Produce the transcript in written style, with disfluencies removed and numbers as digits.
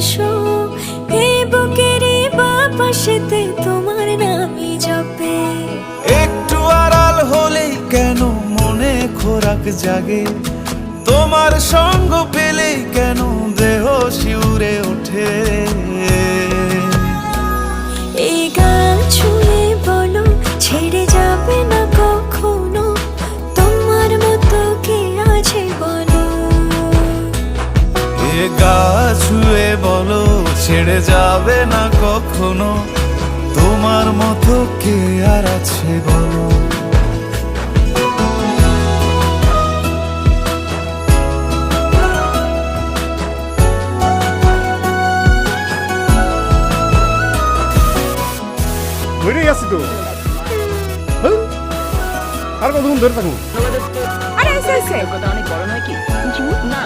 এসো, এই বুকেরই বাপাশেতে তোমার নামই জপে। একটু আড়াল হলেই কেন মনে খোরাক জাগে, তোমার সঙ্গ পেলেই কেন দেহ শিউরে ওঠে। এই গান ছুঁয়ে বলো ছেড়ে যাবে না কখনো, তোমার মতো কে আছে বলো। এ গা ছুঁয়ে বলো ছেড়ে যাবে না কখনো, তোমার মতো কে আর আছে বলো। হয়ে গেছি তো। হ্যাঁ? আর কতক্ষণ ধরে থাকবো? আরে এসে অনেক বড় নয় কি? না